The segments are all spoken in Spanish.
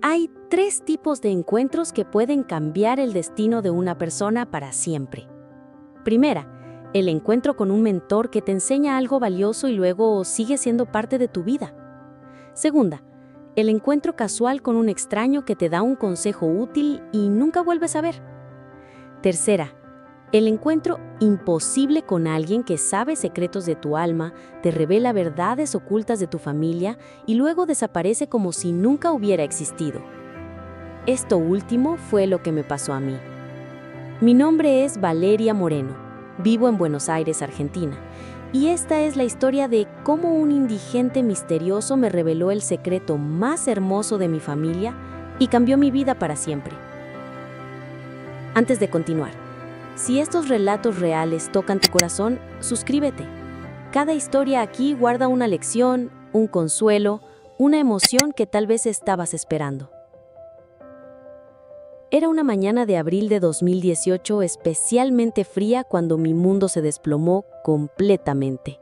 Hay tres tipos de encuentros que pueden cambiar el destino de una persona para siempre. Primera, el encuentro con un mentor que te enseña algo valioso y luego sigue siendo parte de tu vida. Segunda, el encuentro casual con un extraño que te da un consejo útil y nunca vuelves a ver. Tercera, el encuentro imposible con alguien que sabe secretos de tu alma, te revela verdades ocultas de tu familia y luego desaparece como si nunca hubiera existido. Esto último fue lo que me pasó a mí. Mi nombre es Valeria Moreno, vivo en Buenos Aires, Argentina, y esta es la historia de cómo un indigente misterioso me reveló el secreto más hermoso de mi familia y cambió mi vida para siempre. Antes de continuar, si estos relatos reales tocan tu corazón, suscríbete. Cada historia aquí guarda una lección, un consuelo, una emoción que tal vez estabas esperando. Era una mañana de abril de 2018 especialmente fría cuando mi mundo se desplomó completamente.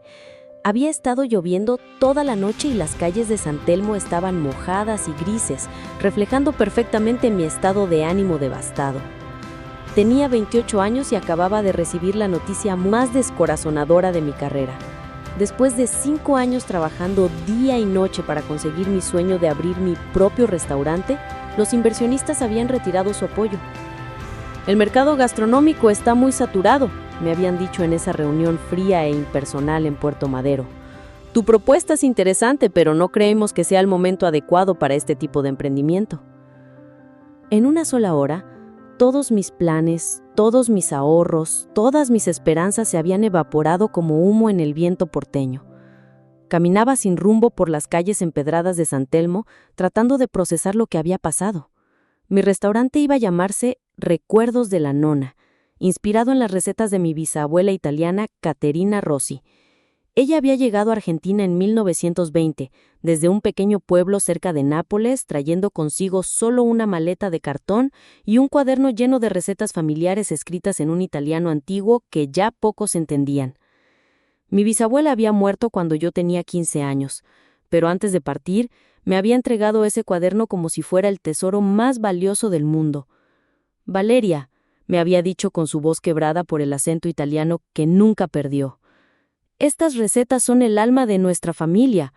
Había estado lloviendo toda la noche y las calles de San Telmo estaban mojadas y grises, reflejando perfectamente mi estado de ánimo devastado. Tenía 28 años y acababa de recibir la noticia más descorazonadora de mi carrera. Después de 5 años trabajando día y noche para conseguir mi sueño de abrir mi propio restaurante, los inversionistas habían retirado su apoyo. El mercado gastronómico está muy saturado, me habían dicho en esa reunión fría e impersonal en Puerto Madero. Tu propuesta es interesante, pero no creemos que sea el momento adecuado para este tipo de emprendimiento. En una sola hora, todos mis planes, todos mis ahorros, todas mis esperanzas se habían evaporado como humo en el viento porteño. Caminaba sin rumbo por las calles empedradas de San Telmo, tratando de procesar lo que había pasado. Mi restaurante iba a llamarse Recuerdos de la Nonna, inspirado en las recetas de mi bisabuela italiana Caterina Rossi. Ella había llegado a Argentina en 1920, desde un pequeño pueblo cerca de Nápoles, trayendo consigo solo una maleta de cartón y un cuaderno lleno de recetas familiares escritas en un italiano antiguo que ya pocos entendían. Mi bisabuela había muerto cuando yo tenía 15 años, pero antes de partir, me había entregado ese cuaderno como si fuera el tesoro más valioso del mundo. Valeria, me había dicho con su voz quebrada por el acento italiano que nunca perdió. Estas recetas son el alma de nuestra familia.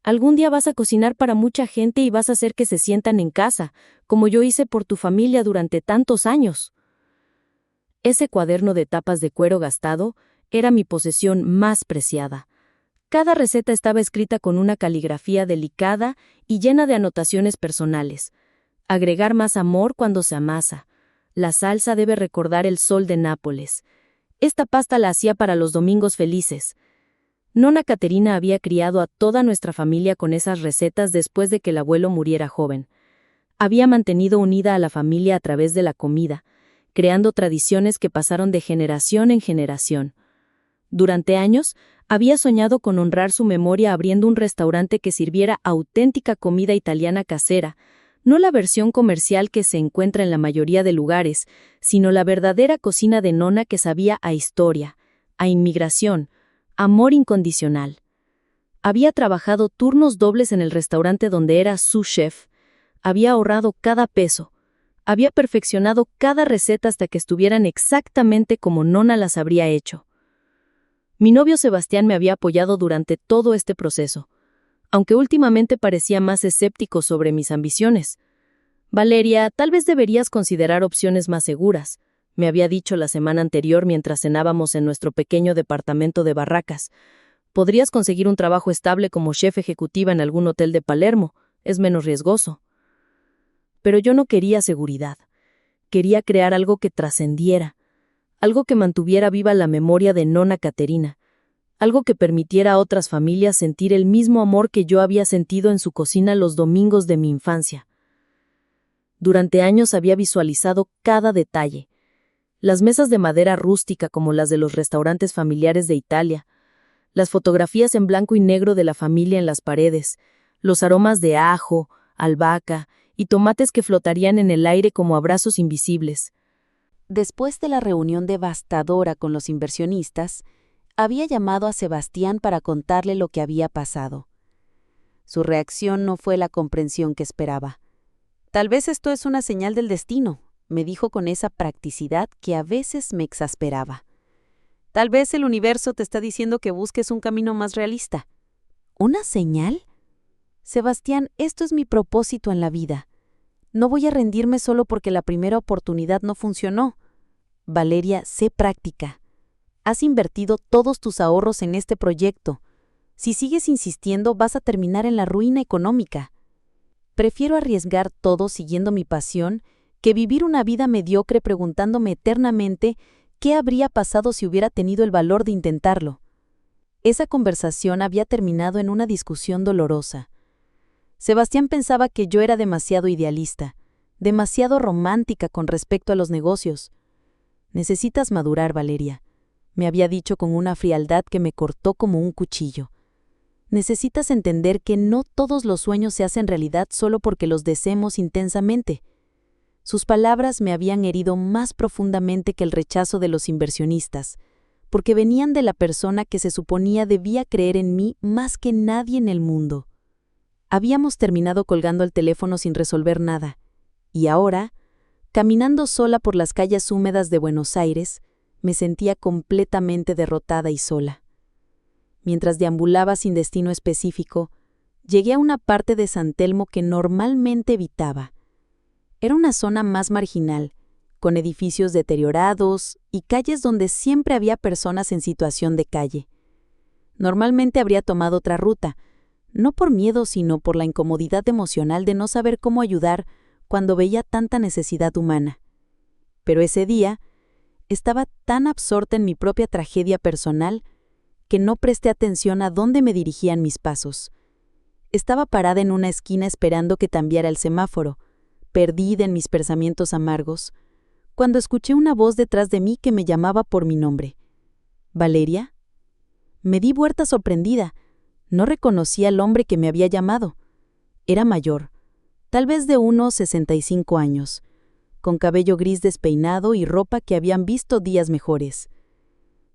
Algún día vas a cocinar para mucha gente y vas a hacer que se sientan en casa, como yo hice por tu familia durante tantos años. Ese cuaderno de tapas de cuero gastado era mi posesión más preciada. Cada receta estaba escrita con una caligrafía delicada y llena de anotaciones personales. Agregar más amor cuando se amasa. La salsa debe recordar el sol de Nápoles. Esta pasta la hacía para los domingos felices. Nonna Caterina había criado a toda nuestra familia con esas recetas después de que el abuelo muriera joven. Había mantenido unida a la familia a través de la comida, creando tradiciones que pasaron de generación en generación. Durante años, había soñado con honrar su memoria abriendo un restaurante que sirviera auténtica comida italiana casera, no la versión comercial que se encuentra en la mayoría de lugares, sino la verdadera cocina de Nonna que sabía a historia, a inmigración, amor incondicional. Había trabajado turnos dobles en el restaurante donde era su chef, había ahorrado cada peso, había perfeccionado cada receta hasta que estuvieran exactamente como Nonna las habría hecho. Mi novio Sebastián me había apoyado durante todo este proceso, aunque últimamente parecía más escéptico sobre mis ambiciones. Valeria, tal vez deberías considerar opciones más seguras, me había dicho la semana anterior mientras cenábamos en nuestro pequeño departamento de Barracas. Podrías conseguir un trabajo estable como chef ejecutiva en algún hotel de Palermo, es menos riesgoso. Pero yo no quería seguridad. Quería crear algo que trascendiera, algo que mantuviera viva la memoria de Nonna Caterina, algo que permitiera a otras familias sentir el mismo amor que yo había sentido en su cocina los domingos de mi infancia. Durante años había visualizado cada detalle. Las mesas de madera rústica como las de los restaurantes familiares de Italia, las fotografías en blanco y negro de la familia en las paredes, los aromas de ajo, albahaca y tomates que flotarían en el aire como abrazos invisibles. Después de la reunión devastadora con los inversionistas, había llamado a Sebastián para contarle lo que había pasado. Su reacción no fue la comprensión que esperaba. Tal vez esto es una señal del destino, me dijo con esa practicidad que a veces me exasperaba. Tal vez el universo te está diciendo que busques un camino más realista. ¿Una señal? Sebastián, esto es mi propósito en la vida. No voy a rendirme solo porque la primera oportunidad no funcionó. Valeria, sé práctica. Has invertido todos tus ahorros en este proyecto. Si sigues insistiendo, vas a terminar en la ruina económica. Prefiero arriesgar todo siguiendo mi pasión que vivir una vida mediocre preguntándome eternamente qué habría pasado si hubiera tenido el valor de intentarlo. Esa conversación había terminado en una discusión dolorosa. Sebastián pensaba que yo era demasiado idealista, demasiado romántica con respecto a los negocios. Necesitas madurar, Valeria, me había dicho con una frialdad que me cortó como un cuchillo. Necesitas entender que no todos los sueños se hacen realidad solo porque los deseemos intensamente. Sus palabras me habían herido más profundamente que el rechazo de los inversionistas, porque venían de la persona que se suponía debía creer en mí más que nadie en el mundo. Habíamos terminado colgando el teléfono sin resolver nada, y ahora, caminando sola por las calles húmedas de Buenos Aires, me sentía completamente derrotada y sola. Mientras deambulaba sin destino específico, llegué a una parte de San Telmo que normalmente evitaba. Era una zona más marginal, con edificios deteriorados y calles donde siempre había personas en situación de calle. Normalmente habría tomado otra ruta, no por miedo, sino por la incomodidad emocional de no saber cómo ayudar cuando veía tanta necesidad humana. Pero ese día, estaba tan absorta en mi propia tragedia personal que no presté atención a dónde me dirigían mis pasos. Estaba parada en una esquina esperando que cambiara el semáforo, perdida en mis pensamientos amargos, cuando escuché una voz detrás de mí que me llamaba por mi nombre. ¿Valeria? Me di vuelta sorprendida. No reconocí al hombre que me había llamado. Era mayor, tal vez de unos 65 años, con cabello gris despeinado y ropa que habían visto días mejores.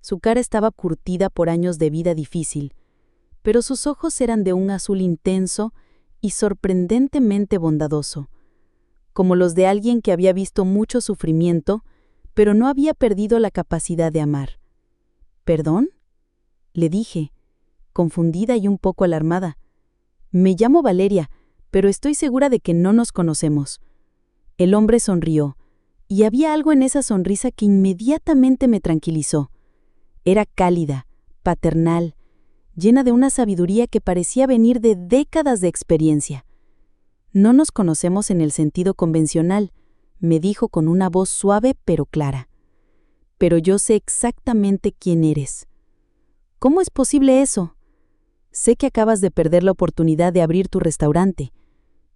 Su cara estaba curtida por años de vida difícil, pero sus ojos eran de un azul intenso y sorprendentemente bondadoso, como los de alguien que había visto mucho sufrimiento, pero no había perdido la capacidad de amar. ¿Perdón?, le dije, confundida y un poco alarmada. Me llamo Valeria, pero estoy segura de que no nos conocemos. El hombre sonrió, y había algo en esa sonrisa que inmediatamente me tranquilizó. Era cálida, paternal, llena de una sabiduría que parecía venir de décadas de experiencia. No nos conocemos en el sentido convencional, me dijo con una voz suave pero clara. Pero yo sé exactamente quién eres. ¿Cómo es posible eso? Sé que acabas de perder la oportunidad de abrir tu restaurante.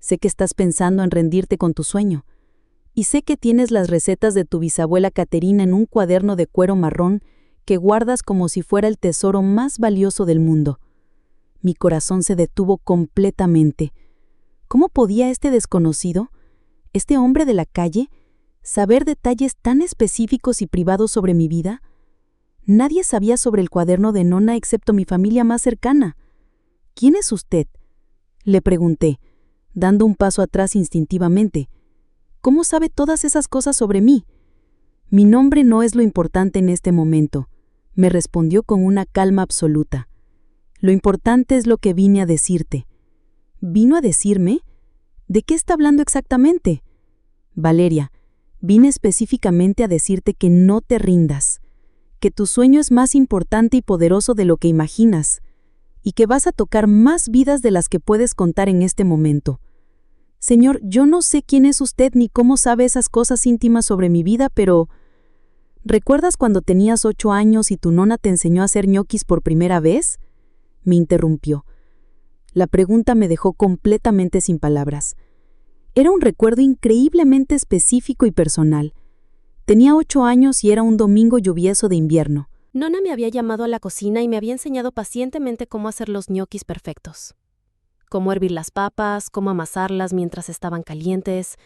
Sé que estás pensando en rendirte con tu sueño. Y sé que tienes las recetas de tu bisabuela Caterina en un cuaderno de cuero marrón que guardas como si fuera el tesoro más valioso del mundo. Mi corazón se detuvo completamente. ¿Cómo podía este desconocido, este hombre de la calle, saber detalles tan específicos y privados sobre mi vida? Nadie sabía sobre el cuaderno de Nona excepto mi familia más cercana. ¿Quién es usted?, le pregunté, dando un paso atrás instintivamente. ¿Cómo sabe todas esas cosas sobre mí? Mi nombre no es lo importante en este momento, me respondió con una calma absoluta. Lo importante es lo que vine a decirte. ¿Vino a decirme? ¿De qué está hablando exactamente? Valeria, vine específicamente a decirte que no te rindas, que tu sueño es más importante y poderoso de lo que imaginas, y que vas a tocar más vidas de las que puedes contar en este momento. Señor, yo no sé quién es usted ni cómo sabe esas cosas íntimas sobre mi vida, pero ¿recuerdas cuando tenías 8 años y tu nona te enseñó a hacer ñoquis por primera vez?, me interrumpió. La pregunta me dejó completamente sin palabras. Era un recuerdo increíblemente específico y personal. Tenía 8 años y era un domingo lluvioso de invierno. Nona me había llamado a la cocina y me había enseñado pacientemente cómo hacer los ñoquis perfectos. Cómo hervir las papas, cómo amasarlas mientras estaban calientes,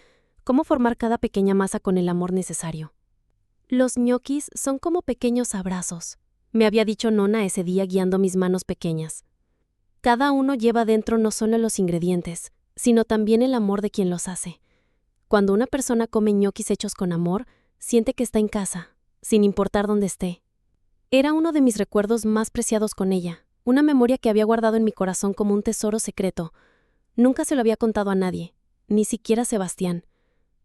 cómo formar cada pequeña masa con el amor necesario. Los ñoquis son como pequeños abrazos, me había dicho Nona ese día guiando mis manos pequeñas. Cada uno lleva dentro no solo los ingredientes, sino también el amor de quien los hace. Cuando una persona come ñoquis hechos con amor, siente que está en casa, sin importar dónde esté. Era uno de mis recuerdos más preciados con ella, una memoria que había guardado en mi corazón como un tesoro secreto. Nunca se lo había contado a nadie, ni siquiera a Sebastián.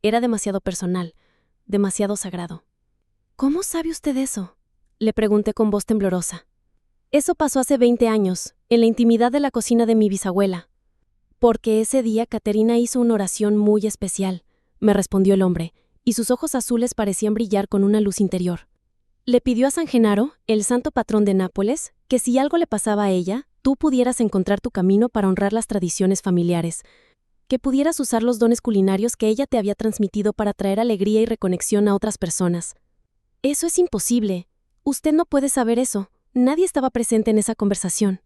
Era demasiado personal, demasiado sagrado. ¿Cómo sabe usted eso?, le pregunté con voz temblorosa. Eso pasó hace 20 años, en la intimidad de la cocina de mi bisabuela. Porque ese día Caterina hizo una oración muy especial, me respondió el hombre, y sus ojos azules parecían brillar con una luz interior. Le pidió a San Genaro, el santo patrón de Nápoles, que si algo le pasaba a ella, tú pudieras encontrar tu camino para honrar las tradiciones familiares, que pudieras usar los dones culinarios que ella te había transmitido para traer alegría y reconexión a otras personas. Eso es imposible. Usted no puede saber eso. Nadie estaba presente en esa conversación.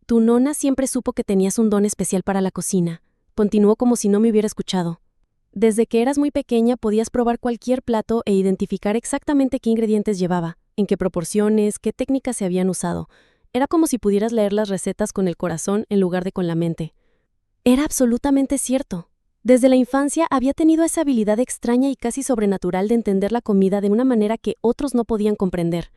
Tu nona siempre supo que tenías un don especial para la cocina. Continuó como si no me hubiera escuchado. Desde que eras muy pequeña podías probar cualquier plato e identificar exactamente qué ingredientes llevaba, en qué proporciones, qué técnicas se habían usado. Era como si pudieras leer las recetas con el corazón en lugar de con la mente. Era absolutamente cierto. Desde la infancia había tenido esa habilidad extraña y casi sobrenatural de entender la comida de una manera que otros no podían comprender.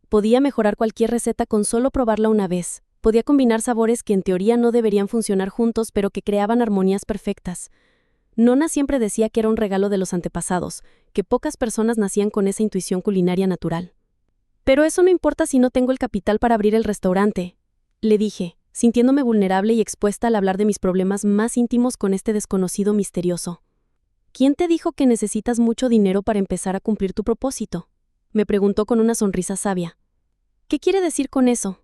Podía mejorar cualquier receta con solo probarla una vez. Podía combinar sabores que en teoría no deberían funcionar juntos, pero que creaban armonías perfectas. Nona siempre decía que era un regalo de los antepasados, que pocas personas nacían con esa intuición culinaria natural. Pero eso no importa si no tengo el capital para abrir el restaurante, le dije, sintiéndome vulnerable y expuesta al hablar de mis problemas más íntimos con este desconocido misterioso. ¿Quién te dijo que necesitas mucho dinero para empezar a cumplir tu propósito?, me preguntó con una sonrisa sabia. ¿Qué quiere decir con eso?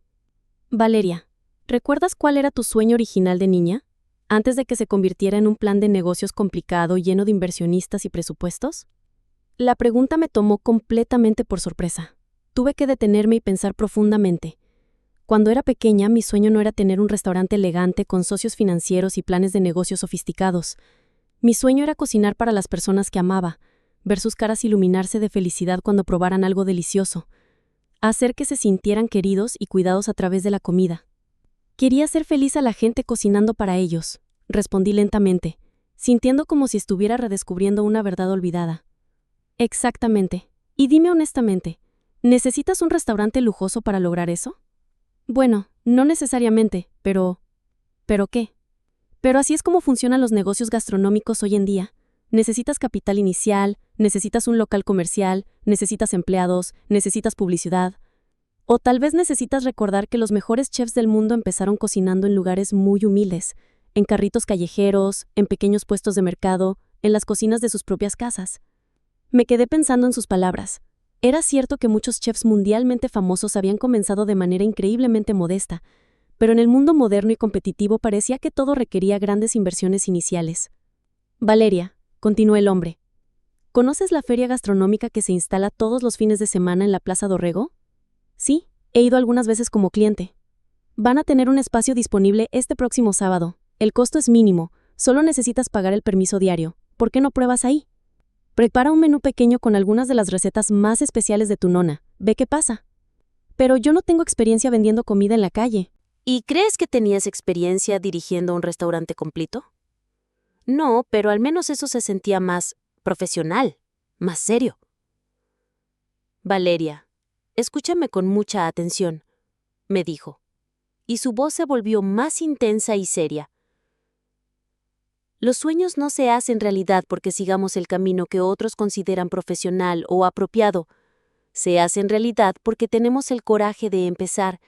Valeria, ¿recuerdas cuál era tu sueño original de niña? Antes de que se convirtiera en un plan de negocios complicado lleno de inversionistas y presupuestos. La pregunta me tomó completamente por sorpresa. Tuve que detenerme y pensar profundamente. Cuando era pequeña, mi sueño no era tener un restaurante elegante con socios financieros y planes de negocios sofisticados. Mi sueño era cocinar para las personas que amaba, ver sus caras iluminarse de felicidad cuando probaran algo delicioso, hacer que se sintieran queridos y cuidados a través de la comida. Quería hacer feliz a la gente cocinando para ellos, respondí lentamente, sintiendo como si estuviera redescubriendo una verdad olvidada. Exactamente. Y dime honestamente, ¿necesitas un restaurante lujoso para lograr eso? Bueno, no necesariamente, pero... ¿Pero qué? Pero así es como funcionan los negocios gastronómicos hoy en día. Necesitas capital inicial, necesitas un local comercial, necesitas empleados, necesitas publicidad. O tal vez necesitas recordar que los mejores chefs del mundo empezaron cocinando en lugares muy humildes, en carritos callejeros, en pequeños puestos de mercado, en las cocinas de sus propias casas. Me quedé pensando en sus palabras. Era cierto que muchos chefs mundialmente famosos habían comenzado de manera increíblemente modesta, pero en el mundo moderno y competitivo parecía que todo requería grandes inversiones iniciales. Valeria, continuó el hombre, ¿conoces la feria gastronómica que se instala todos los fines de semana en la Plaza Dorrego? Sí, he ido algunas veces como cliente. Van a tener un espacio disponible este próximo sábado. El costo es mínimo, solo necesitas pagar el permiso diario. ¿Por qué no pruebas ahí? Prepara un menú pequeño con algunas de las recetas más especiales de tu nona. Ve qué pasa. Pero yo no tengo experiencia vendiendo comida en la calle. ¿Y crees que tenías experiencia dirigiendo un restaurante completo? No, pero al menos eso se sentía más profesional, más serio. Valeria, escúchame con mucha atención, me dijo, y su voz se volvió más intensa y seria. Los sueños no se hacen realidad porque sigamos el camino que otros consideran profesional o apropiado. Se hacen realidad porque tenemos el coraje de empezar,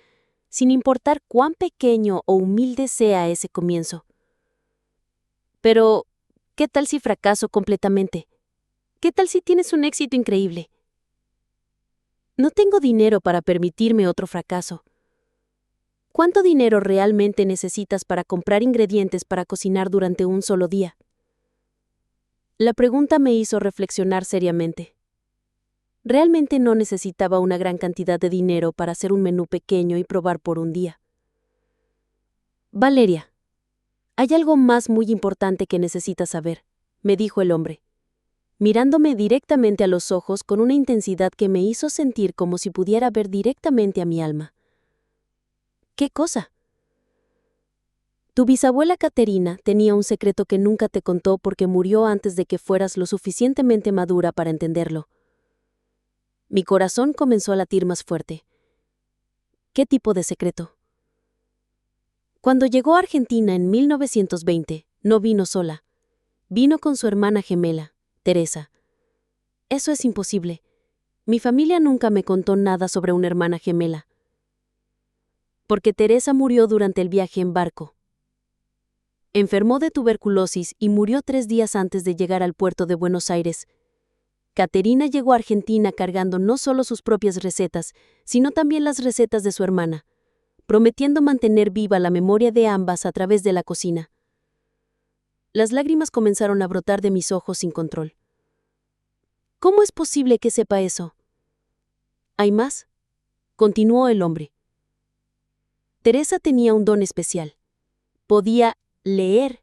sin importar cuán pequeño o humilde sea ese comienzo. Pero, ¿qué tal si fracaso completamente? ¿Qué tal si tienes un éxito increíble? No tengo dinero para permitirme otro fracaso. ¿Cuánto dinero realmente necesitas para comprar ingredientes para cocinar durante un solo día? La pregunta me hizo reflexionar seriamente. Realmente no necesitaba una gran cantidad de dinero para hacer un menú pequeño y probar por un día. Valeria, hay algo más muy importante que necesitas saber, me dijo el hombre, mirándome directamente a los ojos con una intensidad que me hizo sentir como si pudiera ver directamente a mi alma. ¿Qué cosa? Tu bisabuela Caterina tenía un secreto que nunca te contó porque murió antes de que fueras lo suficientemente madura para entenderlo. Mi corazón comenzó a latir más fuerte. ¿Qué tipo de secreto? Cuando llegó a Argentina en 1920, no vino sola. Vino con su hermana gemela, Teresa. Eso es imposible. Mi familia nunca me contó nada sobre una hermana gemela. Porque Teresa murió durante el viaje en barco. Enfermó de tuberculosis y murió 3 días antes de llegar al puerto de Buenos Aires. Caterina llegó a Argentina cargando no solo sus propias recetas, sino también las recetas de su hermana, prometiendo mantener viva la memoria de ambas a través de la cocina. Las lágrimas comenzaron a brotar de mis ojos sin control. ¿Cómo es posible que sepa eso? ¿Hay más? Continuó el hombre. Teresa tenía un don especial. Podía leer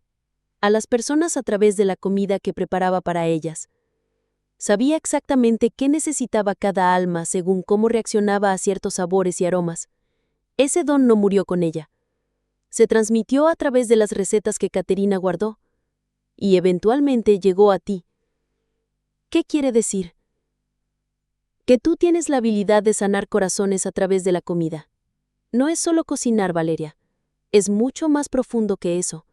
a las personas a través de la comida que preparaba para ellas. Sabía exactamente qué necesitaba cada alma según cómo reaccionaba a ciertos sabores y aromas. Ese don no murió con ella. Se transmitió a través de las recetas que Caterina guardó. Y eventualmente llegó a ti. ¿Qué quiere decir? Que tú tienes la habilidad de sanar corazones a través de la comida. No es solo cocinar, Valeria. Es mucho más profundo que eso.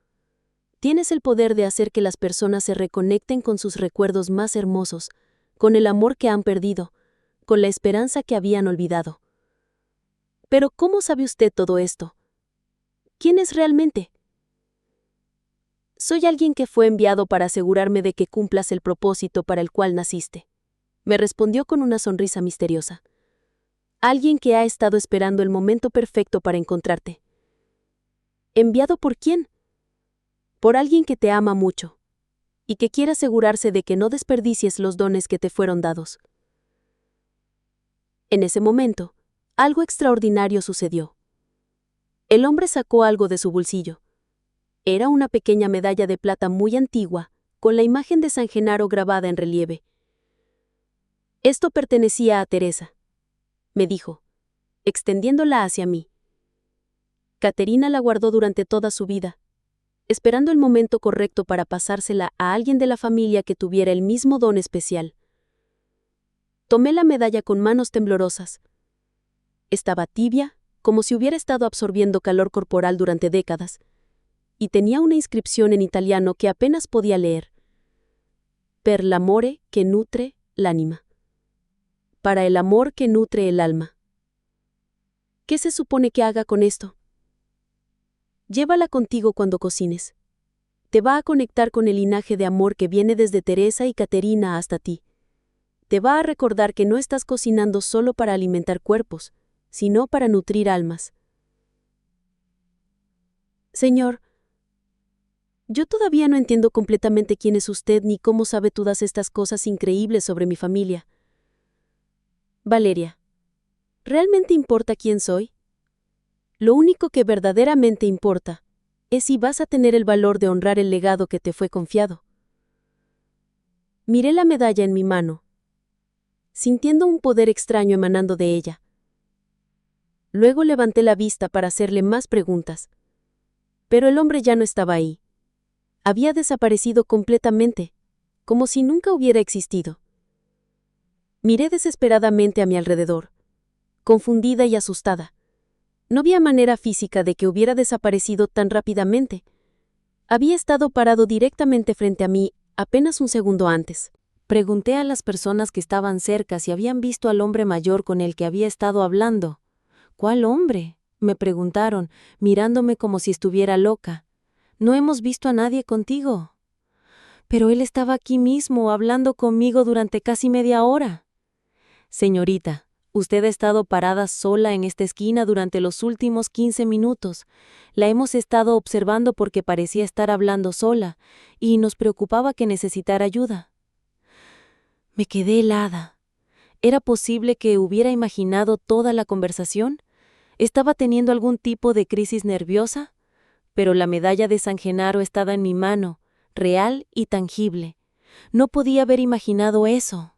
Tienes el poder de hacer que las personas se reconecten con sus recuerdos más hermosos, con el amor que han perdido, con la esperanza que habían olvidado. Pero ¿cómo sabe usted todo esto? ¿Quién es realmente? Soy alguien que fue enviado para asegurarme de que cumplas el propósito para el cual naciste. Me respondió con una sonrisa misteriosa. Alguien que ha estado esperando el momento perfecto para encontrarte. ¿Enviado por quién? Por alguien que te ama mucho y que quiere asegurarse de que no desperdicies los dones que te fueron dados. En ese momento, algo extraordinario sucedió. El hombre sacó algo de su bolsillo. Era una pequeña medalla de plata muy antigua, con la imagen de San Genaro grabada en relieve. Esto pertenecía a Teresa, me dijo, extendiéndola hacia mí. Caterina la guardó durante toda su vida, esperando el momento correcto para pasársela a alguien de la familia que tuviera el mismo don especial. Tomé la medalla con manos temblorosas. Estaba tibia, como si hubiera estado absorbiendo calor corporal durante décadas, y tenía una inscripción en italiano que apenas podía leer. Per l'amore che nutre l'anima. Para el amor que nutre el alma. ¿Qué se supone que haga con esto? Llévala contigo cuando cocines. Te va a conectar con el linaje de amor que viene desde Teresa y Caterina hasta ti. Te va a recordar que no estás cocinando solo para alimentar cuerpos, sino para nutrir almas. Señor, yo todavía no entiendo completamente quién es usted ni cómo sabe todas estas cosas increíbles sobre mi familia. Valeria, ¿realmente importa quién soy? Lo único que verdaderamente importa es si vas a tener el valor de honrar el legado que te fue confiado. Miré la medalla en mi mano, sintiendo un poder extraño emanando de ella. Luego levanté la vista para hacerle más preguntas. Pero el hombre ya no estaba ahí. Había desaparecido completamente, como si nunca hubiera existido. Miré desesperadamente a mi alrededor, confundida y asustada. No había manera física de que hubiera desaparecido tan rápidamente. Había estado parado directamente frente a mí apenas un segundo antes. Pregunté a las personas que estaban cerca si habían visto al hombre mayor con el que había estado hablando. ¿Cuál hombre?, me preguntaron, mirándome como si estuviera loca. No hemos visto a nadie contigo. Pero él estaba aquí mismo, hablando conmigo durante casi media hora. Señorita, usted ha estado parada sola en esta esquina durante los últimos 15 minutos. La hemos estado observando porque parecía estar hablando sola, y nos preocupaba que necesitara ayuda. Me quedé helada. ¿Era posible que hubiera imaginado toda la conversación? ¿Estaba teniendo algún tipo de crisis nerviosa? Pero la medalla de San Genaro estaba en mi mano, real y tangible. No podía haber imaginado eso.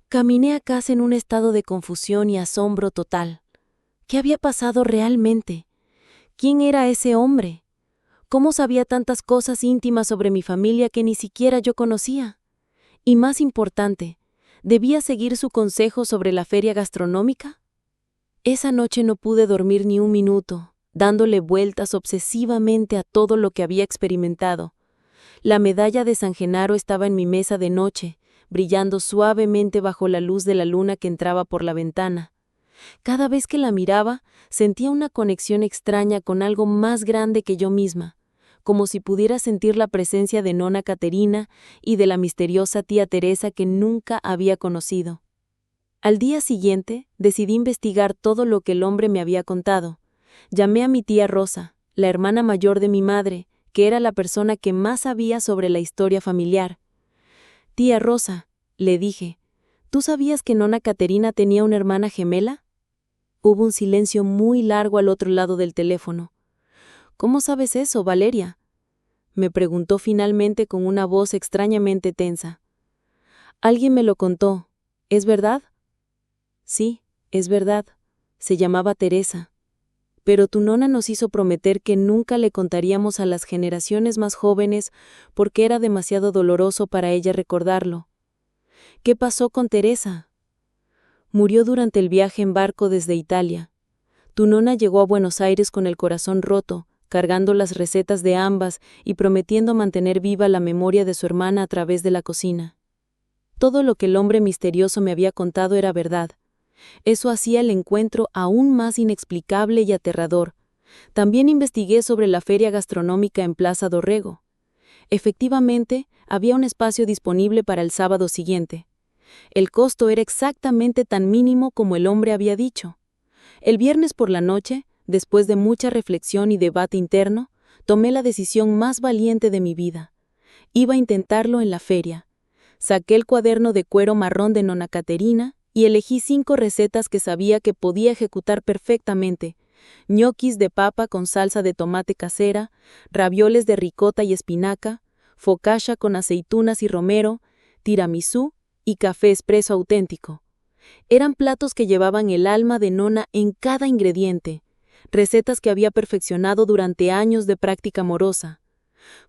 Caminé a casa en un estado de confusión y asombro total. ¿Qué había pasado realmente? ¿Quién era ese hombre? ¿Cómo sabía tantas cosas íntimas sobre mi familia que ni siquiera yo conocía? Y más importante, ¿debía seguir su consejo sobre la feria gastronómica? Esa noche no pude dormir ni un minuto, dándole vueltas obsesivamente a todo lo que había experimentado. La medalla de San Genaro estaba en mi mesa de noche, brillando suavemente bajo la luz de la luna que entraba por la ventana. Cada vez que la miraba, sentía una conexión extraña con algo más grande que yo misma, como si pudiera sentir la presencia de Nona Caterina y de la misteriosa tía Teresa que nunca había conocido. Al día siguiente, decidí investigar todo lo que el hombre me había contado. Llamé a mi tía Rosa, la hermana mayor de mi madre, que era la persona que más sabía sobre la historia familiar. «Tía Rosa», le dije, «¿tú sabías que Nona Caterina tenía una hermana gemela?» Hubo un silencio muy largo al otro lado del teléfono. «¿Cómo sabes eso, Valeria?», me preguntó finalmente con una voz extrañamente tensa. «Alguien me lo contó. ¿Es verdad?» «Sí, es verdad. Se llamaba Teresa. Pero tu nona nos hizo prometer que nunca le contaríamos a las generaciones más jóvenes porque era demasiado doloroso para ella recordarlo». «¿Qué pasó con Teresa?» «Murió durante el viaje en barco desde Italia. Tu nona llegó a Buenos Aires con el corazón roto, cargando las recetas de ambas y prometiendo mantener viva la memoria de su hermana a través de la cocina. Todo lo que el hombre misterioso me había contado era verdad. Eso hacía el encuentro aún más inexplicable y aterrador. También investigué sobre la feria gastronómica en Plaza Dorrego. Efectivamente, había un espacio disponible para el sábado siguiente. El costo era exactamente tan mínimo como el hombre había dicho. El viernes por la noche, después de mucha reflexión y debate interno, tomé la decisión más valiente de mi vida. Iba a intentarlo en la feria. Saqué el cuaderno de cuero marrón de Nona Caterina y elegí 5 recetas que sabía que podía ejecutar perfectamente: ñoquis de papa con salsa de tomate casera, ravioles de ricota y espinaca, focaccia con aceitunas y romero, tiramisú y café expreso auténtico. Eran platos que llevaban el alma de Nona en cada ingrediente, recetas que había perfeccionado durante años de práctica amorosa.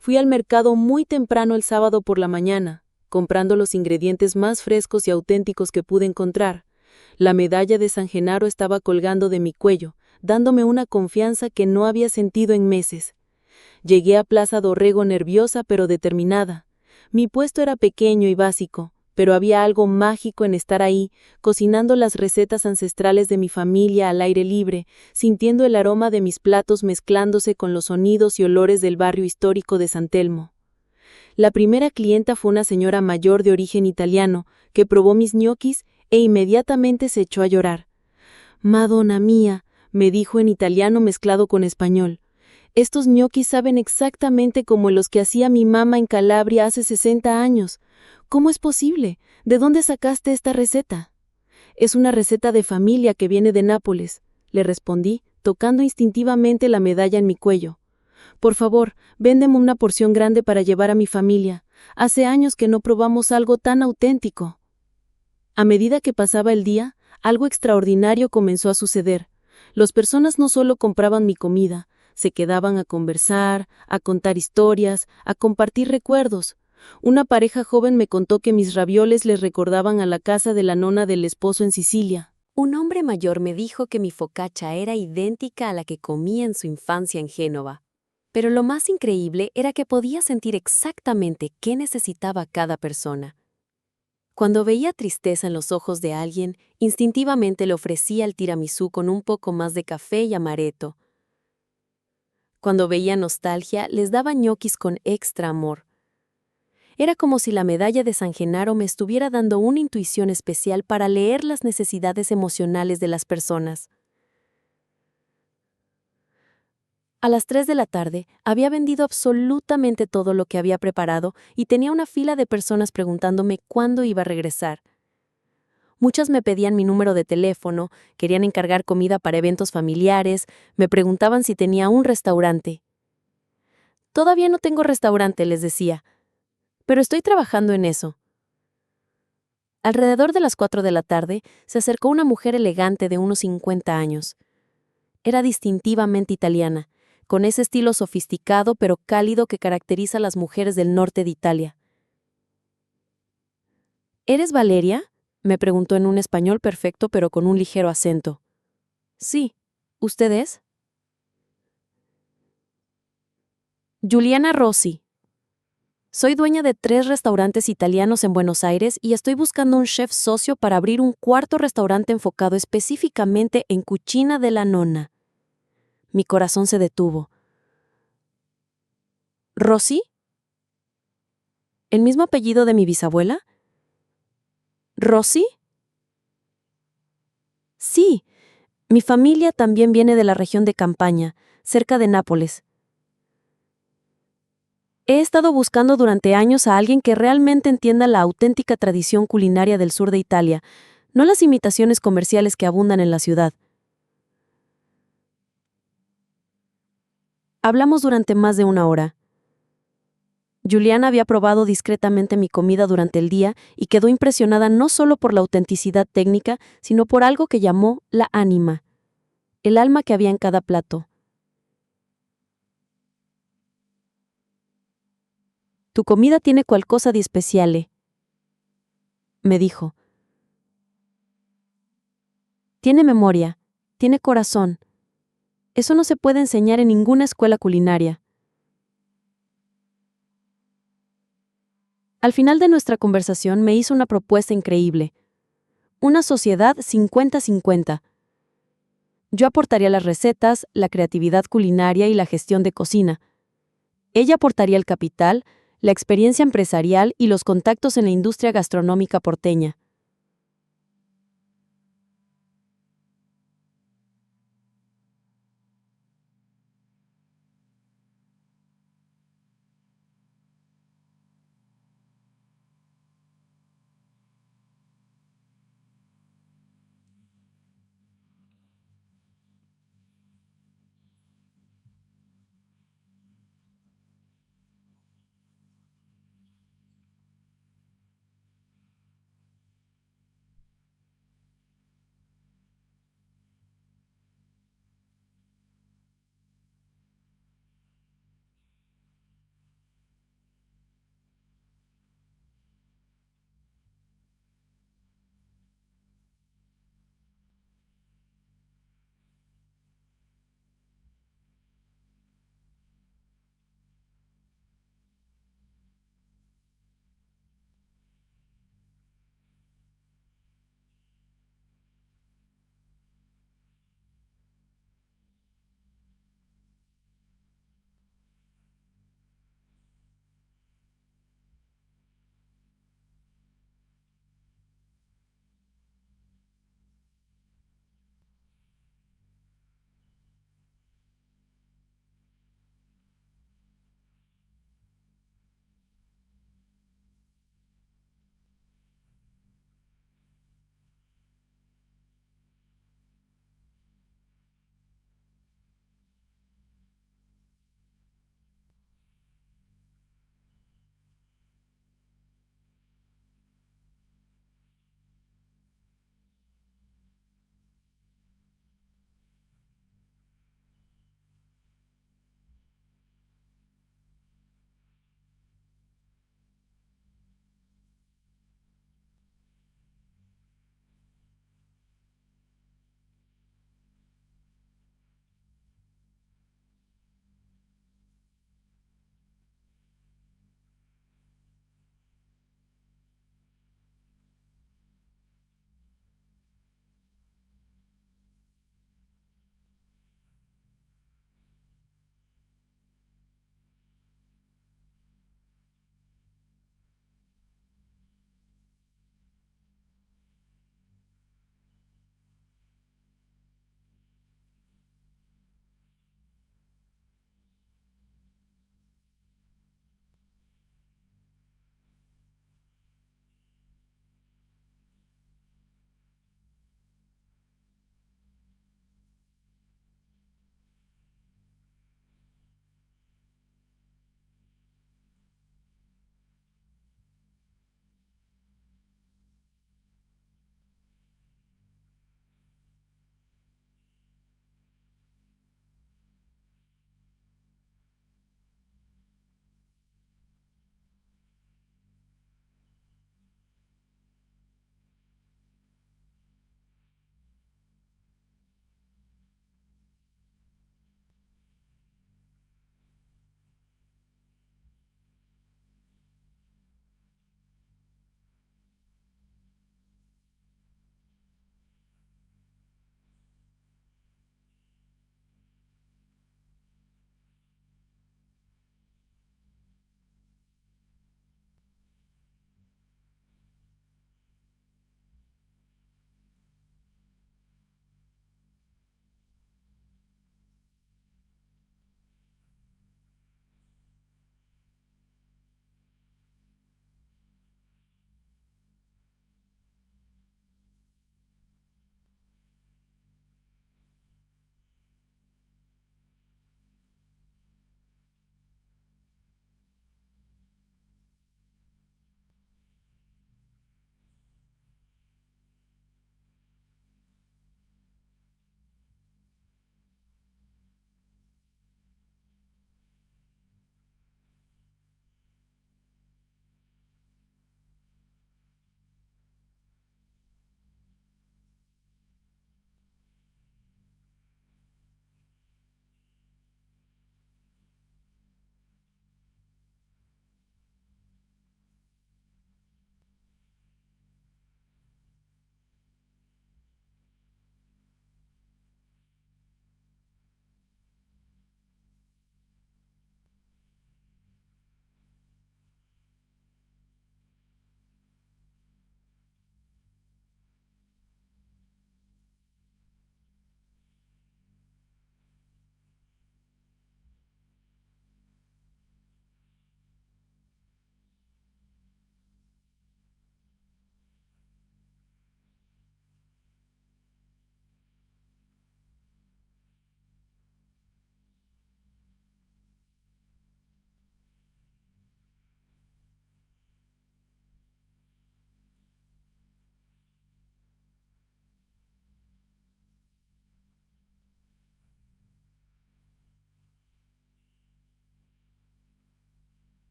Fui al mercado muy temprano el sábado por la mañana, comprando los ingredientes más frescos y auténticos que pude encontrar. La medalla de San Genaro estaba colgando de mi cuello, dándome una confianza que no había sentido en meses. Llegué a Plaza Dorrego nerviosa pero determinada. Mi puesto era pequeño y básico, pero había algo mágico en estar ahí, cocinando las recetas ancestrales de mi familia al aire libre, sintiendo el aroma de mis platos mezclándose con los sonidos y olores del barrio histórico de San Telmo. La primera clienta fue una señora mayor de origen italiano, que probó mis ñoquis e inmediatamente se echó a llorar. «Madonna mía», me dijo en italiano mezclado con español, «estos ñoquis saben exactamente como los que hacía mi mamá en Calabria hace 60 años. ¿Cómo es posible? ¿De dónde sacaste esta receta?» «Es una receta de familia que viene de Nápoles», le respondí, tocando instintivamente la medalla en mi cuello. «Por favor, véndeme una porción grande para llevar a mi familia. Hace años que no probamos algo tan auténtico». A medida que pasaba el día, algo extraordinario comenzó a suceder. Las personas no solo compraban mi comida, se quedaban a conversar, a contar historias, a compartir recuerdos. Una pareja joven me contó que mis ravioles les recordaban a la casa de la nona del esposo en Sicilia. Un hombre mayor me dijo que mi focaccia era idéntica a la que comía en su infancia en Génova. Pero lo más increíble era que podía sentir exactamente qué necesitaba cada persona. Cuando veía tristeza en los ojos de alguien, instintivamente le ofrecía el tiramisú con un poco más de café y amaretto. Cuando veía nostalgia, les daba ñoquis con extra amor. Era como si la medalla de San Genaro me estuviera dando una intuición especial para leer las necesidades emocionales de las personas. A las 3 de la tarde, había vendido absolutamente todo lo que había preparado y tenía una fila de personas preguntándome cuándo iba a regresar. Muchas me pedían mi número de teléfono, querían encargar comida para eventos familiares, me preguntaban si tenía un restaurante. «Todavía no tengo restaurante», les decía, «pero estoy trabajando en eso». Alrededor de las 4 de la tarde, se acercó una mujer elegante de unos 50 años. Era distintivamente italiana. con ese estilo sofisticado pero cálido que caracteriza a las mujeres del norte de Italia. ¿Eres Valeria?, me preguntó en un español perfecto pero con un ligero acento. Sí, ¿usted es? Giuliana Rossi. Soy dueña de 3 restaurantes italianos en Buenos Aires y estoy buscando un chef socio para abrir un cuarto restaurante enfocado específicamente en cucina della nonna. Mi corazón se detuvo. ¿Rossi? ¿El mismo apellido de mi bisabuela? ¿Rossi? Sí, mi familia también viene de la región de Campania, cerca de Nápoles. He estado buscando durante años a alguien que realmente entienda la auténtica tradición culinaria del sur de Italia, no las imitaciones comerciales que abundan en la ciudad. Hablamos durante más de 1 hora. Giuliana había probado discretamente mi comida durante el día y quedó impresionada no solo por la autenticidad técnica, sino por algo que llamó la ánima, el alma que había en cada plato. Tu comida tiene qualcosa di speciale, me dijo. Tiene memoria, tiene corazón. Eso no se puede enseñar en ninguna escuela culinaria. Al final de nuestra conversación me hizo una propuesta increíble. Una sociedad 50-50. Yo aportaría las recetas, la creatividad culinaria y la gestión de cocina. Ella aportaría el capital, la experiencia empresarial y los contactos en la industria gastronómica porteña.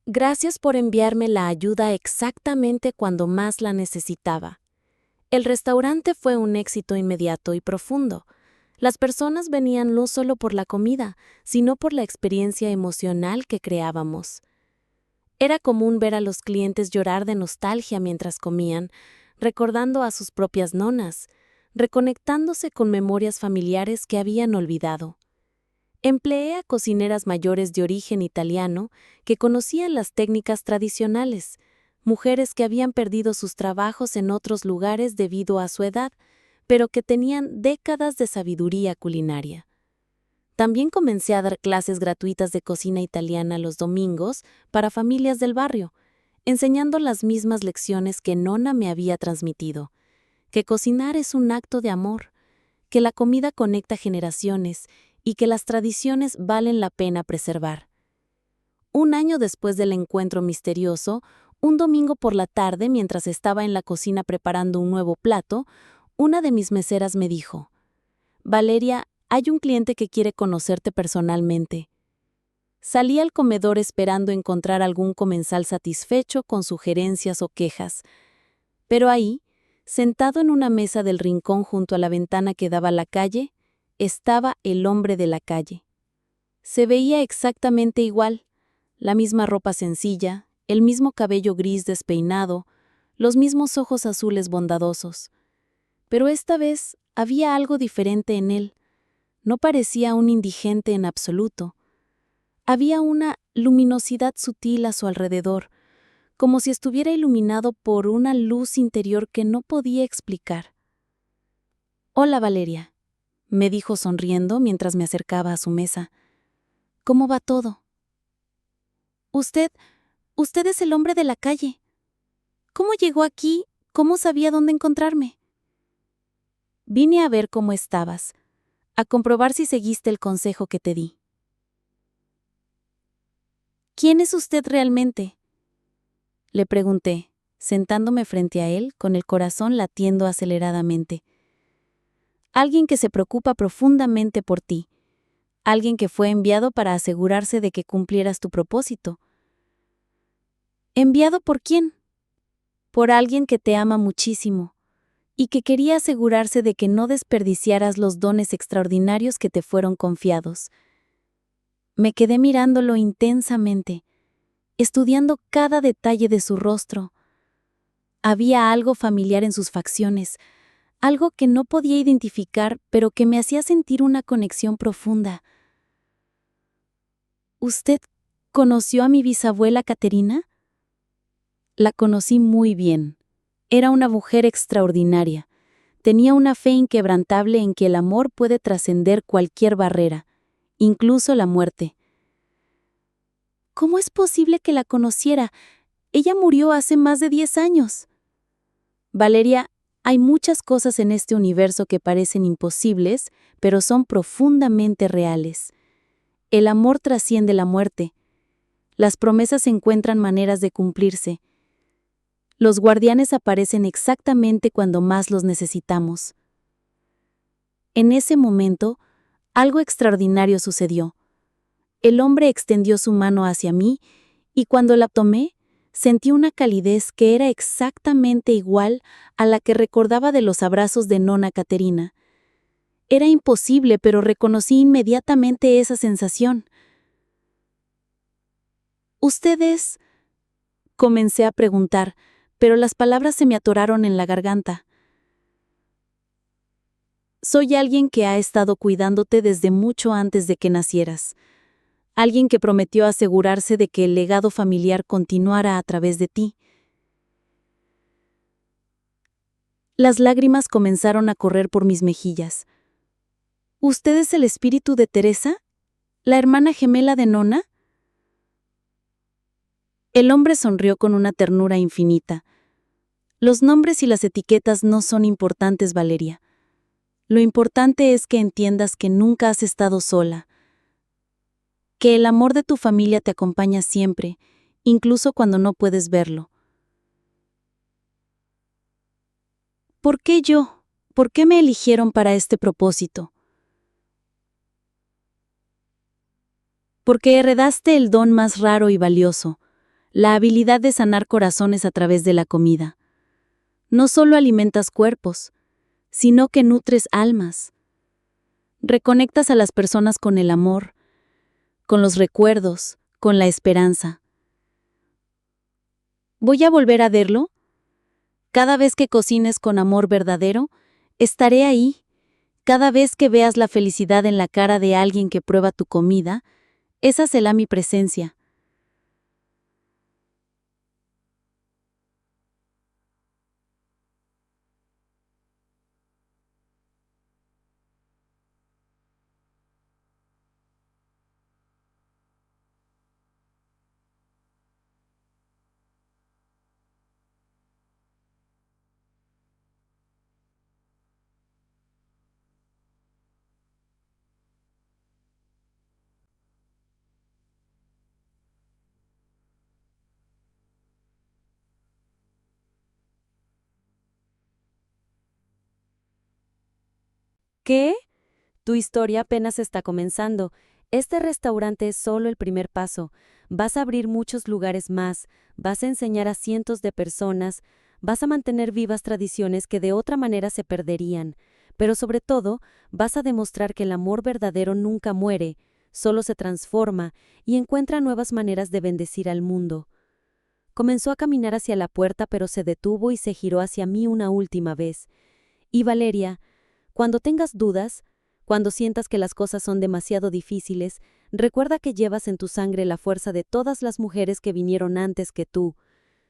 Gracias por enviarme la ayuda exactamente cuando más la necesitaba. El restaurante fue un éxito inmediato y profundo. Las personas venían no solo por la comida, sino por la experiencia emocional que creábamos. Era común ver a los clientes llorar de nostalgia mientras comían, recordando a sus propias nonas, reconectándose con memorias familiares que habían olvidado. Empleé a cocineras mayores de origen italiano que conocían las técnicas tradicionales, mujeres que habían perdido sus trabajos en otros lugares debido a su edad, pero que tenían décadas de sabiduría culinaria. También comencé a dar clases gratuitas de cocina italiana los domingos para familias del barrio, enseñando las mismas lecciones que Nonna me había transmitido, que cocinar es un acto de amor, que la comida conecta generaciones y que las tradiciones valen la pena preservar. Un año después del encuentro misterioso, un domingo por la tarde, mientras estaba en la cocina preparando un nuevo plato, una de mis meseras me dijo: «Valeria, hay un cliente que quiere conocerte personalmente». Salí al comedor esperando encontrar algún comensal satisfecho con sugerencias o quejas. Pero ahí, sentado en una mesa del rincón junto a la ventana que daba a la calle, estaba el hombre de la calle. Se veía exactamente igual, la misma ropa sencilla, el mismo cabello gris despeinado, los mismos ojos azules bondadosos. Pero esta vez había algo diferente en él. No parecía un indigente en absoluto. Había una luminosidad sutil a su alrededor, como si estuviera iluminado por una luz interior que no podía explicar. «Hola, Valeria», me dijo sonriendo mientras me acercaba a su mesa. «¿Cómo va todo?» Usted es el hombre de la calle. ¿Cómo llegó aquí? ¿Cómo sabía dónde encontrarme?» «Vine a ver cómo estabas, a comprobar si seguiste el consejo que te di». «¿Quién es usted realmente?», le pregunté, sentándome frente a él con el corazón latiendo aceleradamente. «Alguien que se preocupa profundamente por ti. Alguien que fue enviado para asegurarse de que cumplieras tu propósito». «¿Enviado por quién?» «Por alguien que te ama muchísimo y que quería asegurarse de que no desperdiciaras los dones extraordinarios que te fueron confiados». Me quedé mirándolo intensamente, estudiando cada detalle de su rostro. Había algo familiar en sus facciones, algo que no podía identificar, pero que me hacía sentir una conexión profunda. «¿Usted conoció a mi bisabuela Caterina?» La conocí muy bien. Era una mujer extraordinaria. Tenía una fe inquebrantable en que el amor puede trascender cualquier barrera, incluso la muerte. «¿Cómo es posible que la conociera? Ella murió hace más de 10 años. «Valeria, hay muchas cosas en este universo que parecen imposibles, pero son profundamente reales. El amor trasciende la muerte. Las promesas encuentran maneras de cumplirse. Los guardianes aparecen exactamente cuando más los necesitamos». En ese momento, algo extraordinario sucedió. El hombre extendió su mano hacia mí y cuando la tomé, sentí una calidez que era exactamente igual a la que recordaba de los abrazos de Nonna Caterina. Era imposible, pero reconocí inmediatamente esa sensación. «¿Usted es...?» Comencé a preguntar, pero las palabras se me atoraron en la garganta. «Soy alguien que ha estado cuidándote desde mucho antes de que nacieras. Alguien que prometió asegurarse de que el legado familiar continuara a través de ti». Las lágrimas comenzaron a correr por mis mejillas. «¿Usted es el espíritu de Teresa? ¿La hermana gemela de Nonna?» El hombre sonrió con una ternura infinita. «Los nombres y las etiquetas no son importantes, Valeria. Lo importante es que entiendas que nunca has estado sola, que el amor de tu familia te acompaña siempre, incluso cuando no puedes verlo». «¿Por qué yo? ¿Por qué me eligieron para este propósito?» «Porque heredaste el don más raro y valioso, la habilidad de sanar corazones a través de la comida. No solo alimentas cuerpos, sino que nutres almas. Reconectas a las personas con el amor, con los recuerdos, con la esperanza. ¿Voy a volver a verlo? Cada vez que cocines con amor verdadero, estaré ahí. Cada vez que veas la felicidad en la cara de alguien que prueba tu comida, esa será mi presencia. ¿Qué? Tu historia apenas está comenzando. Este restaurante es solo el primer paso. Vas a abrir muchos lugares más, vas a enseñar a cientos de personas, vas a mantener vivas tradiciones que de otra manera se perderían. Pero sobre todo, vas a demostrar que el amor verdadero nunca muere, solo se transforma y encuentra nuevas maneras de bendecir al mundo. Comenzó a caminar hacia la puerta, pero se detuvo y se giró hacia mí una última vez. Y Valeria, cuando tengas dudas, cuando sientas que las cosas son demasiado difíciles, recuerda que llevas en tu sangre la fuerza de todas las mujeres que vinieron antes que tú.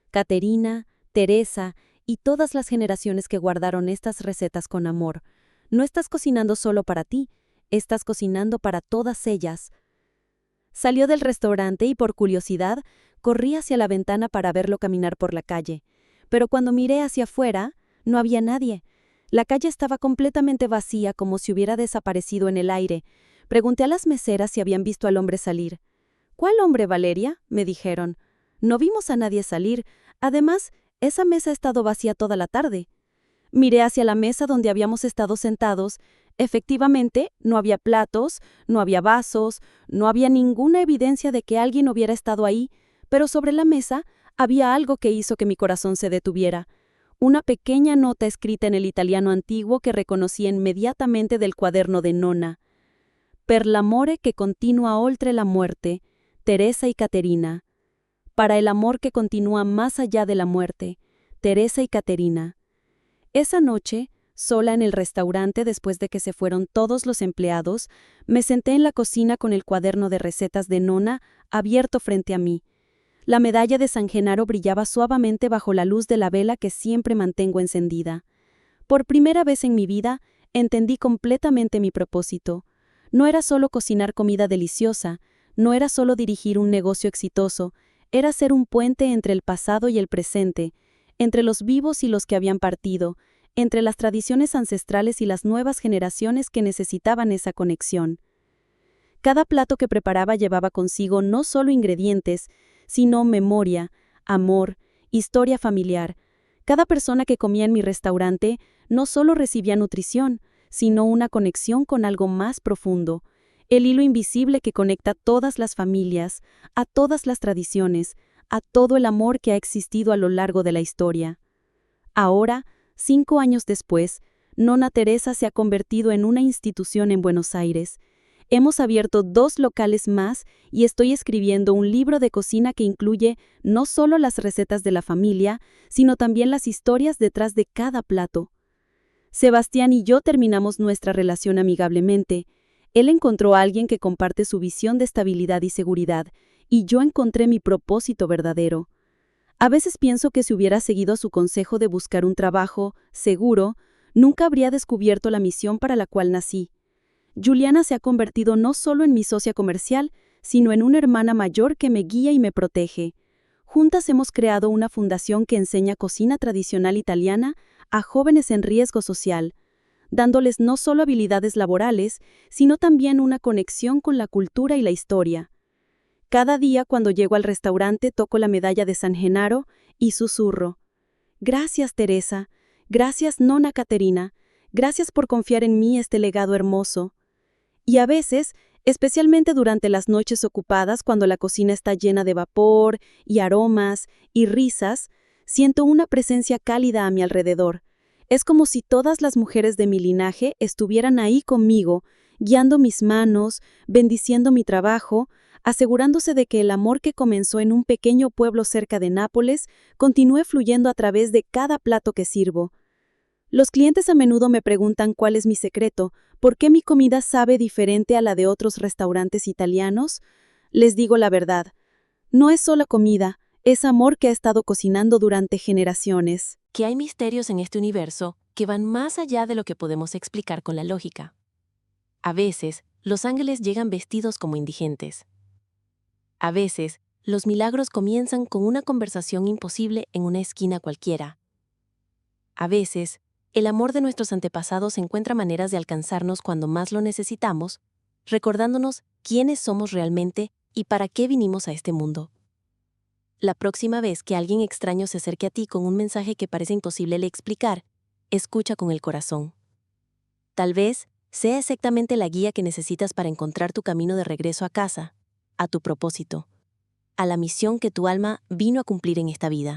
Caterina, Teresa y todas las generaciones que guardaron estas recetas con amor. No estás cocinando solo para ti, estás cocinando para todas ellas. Salió del restaurante y por curiosidad corrí hacia la ventana para verlo caminar por la calle. Pero cuando miré hacia afuera, no había nadie. La calle estaba completamente vacía, como si hubiera desaparecido en el aire. Pregunté a las meseras si habían visto al hombre salir. ¿Cuál hombre, Valeria?, me dijeron. No vimos a nadie salir. Además, esa mesa ha estado vacía toda la tarde. Miré hacia la mesa donde habíamos estado sentados. Efectivamente, no había platos, no había vasos, no había ninguna evidencia de que alguien hubiera estado ahí, pero sobre la mesa había algo que hizo que mi corazón se detuviera. Una pequeña nota escrita en el italiano antiguo que reconocí inmediatamente del cuaderno de Nonna. Per l'amore che continua oltre la muerte, Teresa y Caterina. Para el amor que continúa más allá de la muerte, Teresa y Caterina. Esa noche, sola en el restaurante después de que se fueron todos los empleados, me senté en la cocina con el cuaderno de recetas de Nonna abierto frente a mí. La medalla de San Genaro brillaba suavemente bajo la luz de la vela que siempre mantengo encendida. Por primera vez en mi vida, entendí completamente mi propósito. No era solo cocinar comida deliciosa, no era solo dirigir un negocio exitoso, era ser un puente entre el pasado y el presente, entre los vivos y los que habían partido, entre las tradiciones ancestrales y las nuevas generaciones que necesitaban esa conexión. Cada plato que preparaba llevaba consigo no solo ingredientes, sino memoria, amor, historia familiar. Cada persona que comía en mi restaurante no solo recibía nutrición, sino una conexión con algo más profundo, el hilo invisible que conecta todas las familias, a todas las tradiciones, a todo el amor que ha existido a lo largo de la historia. Ahora, 5 años después, Nonna Teresa se ha convertido en una institución en Buenos Aires. Hemos abierto 2 locales más y estoy escribiendo un libro de cocina que incluye no solo las recetas de la familia, sino también las historias detrás de cada plato. Sebastián y yo terminamos nuestra relación amigablemente. Él encontró a alguien que comparte su visión de estabilidad y seguridad, y yo encontré mi propósito verdadero. A veces pienso que si hubiera seguido su consejo de buscar un trabajo seguro, nunca habría descubierto la misión para la cual nací. Juliana se ha convertido no solo en mi socia comercial, sino en una hermana mayor que me guía y me protege. Juntas hemos creado una fundación que enseña cocina tradicional italiana a jóvenes en riesgo social, dándoles no solo habilidades laborales, sino también una conexión con la cultura y la historia. Cada día cuando llego al restaurante toco la medalla de San Genaro y susurro: «Gracias, Teresa. Gracias, Nonna Caterina. Gracias por confiar en mí este legado hermoso». Y a veces, especialmente durante las noches ocupadas cuando la cocina está llena de vapor y aromas y risas, siento una presencia cálida a mi alrededor. Es como si todas las mujeres de mi linaje estuvieran ahí conmigo, guiando mis manos, bendiciendo mi trabajo, asegurándose de que el amor que comenzó en un pequeño pueblo cerca de Nápoles continúe fluyendo a través de cada plato que sirvo. Los clientes a menudo me preguntan cuál es mi secreto, por qué mi comida sabe diferente a la de otros restaurantes italianos. Les digo la verdad, no es solo comida, es amor que ha estado cocinando durante generaciones. Que hay misterios en este universo que van más allá de lo que podemos explicar con la lógica. A veces, los ángeles llegan vestidos como indigentes. A veces, los milagros comienzan con una conversación imposible en una esquina cualquiera. A veces, el amor de nuestros antepasados encuentra maneras de alcanzarnos cuando más lo necesitamos, recordándonos quiénes somos realmente y para qué vinimos a este mundo. La próxima vez que alguien extraño se acerque a ti con un mensaje que parece imposible de explicar, escucha con el corazón. Tal vez sea exactamente la guía que necesitas para encontrar tu camino de regreso a casa, a tu propósito, a la misión que tu alma vino a cumplir en esta vida.